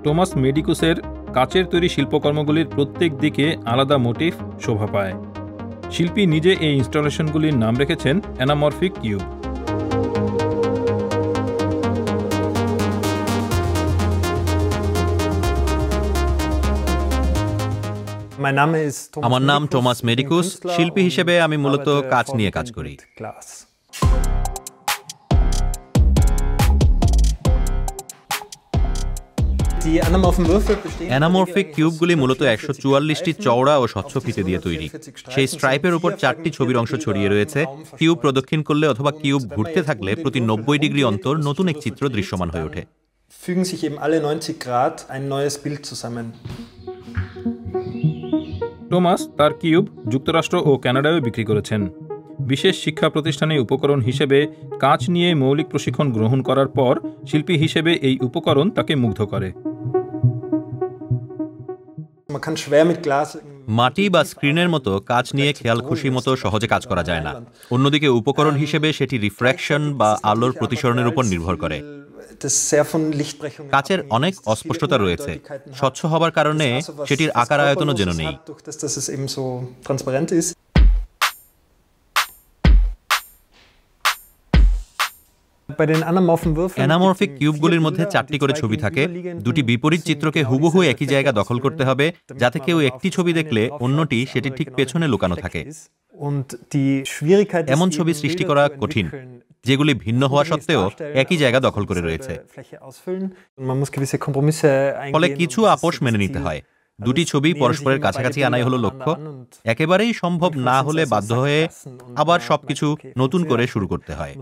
Thomas মেডিকুসের কাচের তৈরি শিল্পকর্মগুলির প্রত্যেক দিকে আলাদা মোটিফ শোভা পায়। শিল্পী নিজে এই ইনস্টলেশনগুলির নাম রেখেছেন অ্যানামরফিক কিউব। আমার নাম টমাস মেডিকুস। শিল্পী হিসেবে আমি মূলত কাচ নিয়ে কাজ করি। অ্যানামরফিক কিউবগুলি মূলত ১৪৪টি চওড়া ও স্বচ্ছ ফিতে দিয়ে তৈরি। সেই স্ট্রাইপের উপর ৪টি ছবির অংশ ছড়িয়ে রয়েছে। কিউব প্রদক্ষিণ করলে অথবা কিউব ঘুরতে থাকলে প্রতি ৯০ ডিগ্রি অন্তর নতুন এক চিত্র দৃশ্যমান হয়ে ওঠে। টমাস তার কিউব যুক্তরাষ্ট্র ও কানাডায়ও বিক্রি করেছেন। বিশেষ শিক্ষা প্রতিষ্ঠানে উপকরণ হিসেবে কাঁচ নিয়ে মৌলিক প্রশিক্ষণ গ্রহণ করার পর শিল্পী হিসেবে এই উপকরণ তাকে মুগ্ধ করে। মাটি বা স্ক্রিনের মতো কাচ নিয়ে খেয়াল খুশি মতো সহজে কাজ করা যায় না। অন্যদিকে উপকরণ হিসেবে সেটি রিফ্র্যাকশন বা আলোর প্রতিসরণের উপর নির্ভর করে। কাচের অনেক অস্পষ্টতা রয়েছে। স্বচ্ছ হবার কারণে সেটির আকার আয়তনও যেন নেই। অ্যানামরফিক কিউবগুলির মধ্যে ৪টি করে ছবি থাকে। দুটি বিপরীত চিত্রকে হুবহু একই জায়গা দখল করতে হবে, যাতে কেউ একটি ছবি দেখলে অন্যটি সেটি ঠিক পেছনে লুকানো থাকে। এমন ছবি সৃষ্টি করা কঠিন, যেগুলি ভিন্ন হওয়া সত্ত্বেও একই জায়গা দখল করে রয়েছে। ফলে কিছু আপোষ মেনে নিতে হয়। দুটি ছবি পরস্পরের কাছাকাছি আনাই হলো লক্ষ্য। একেবারেই সম্ভব না হলে বাধ্য হয়ে আবার সবকিছু নতুন করে শুরু করতে হয়।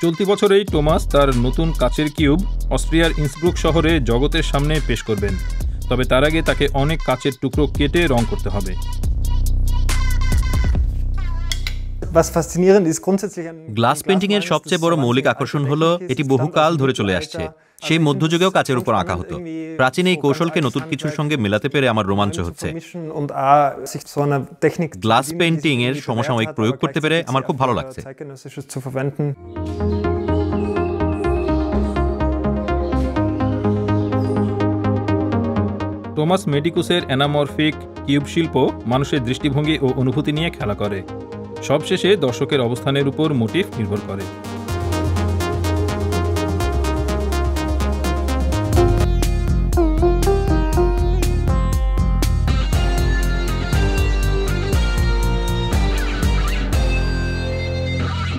চলতি বছরেই টমাস তার নতুন কাচের কিউব অস্ট্রিয়ার ইন্সব্রুক শহরে জগতের সামনে পেশ করবেন। তবে তার আগে তাকে অনেক কাচের টুকরো কেটে রং করতে হবে। গ্লাস পেইন্টিং এর সবচেয়ে বড় মৌলিক আকর্ষণ হলো এটি বহুকাল ধরে চলে আসছে। সেই মধ্যযুগেও কাচের উপর আঁকা হতো। প্রাচীন এই কৌশলকে নতুন কিছুর সঙ্গে মেলাতে পেরে আমার রোমাঞ্চ হচ্ছে। গ্লাস পেইন্টিং এর সমসাময়িক প্রয়োগ করতে পেরে আমার খুব ভালো লাগছে। টমাস মেডিকুসের অ্যানামরফিক কিউব শিল্প মানুষের দৃষ্টিভঙ্গি ও অনুভূতি নিয়ে খেলা করে। সবশেষে দর্শকের অবস্থানের উপর মোটিফ নির্ভর করে।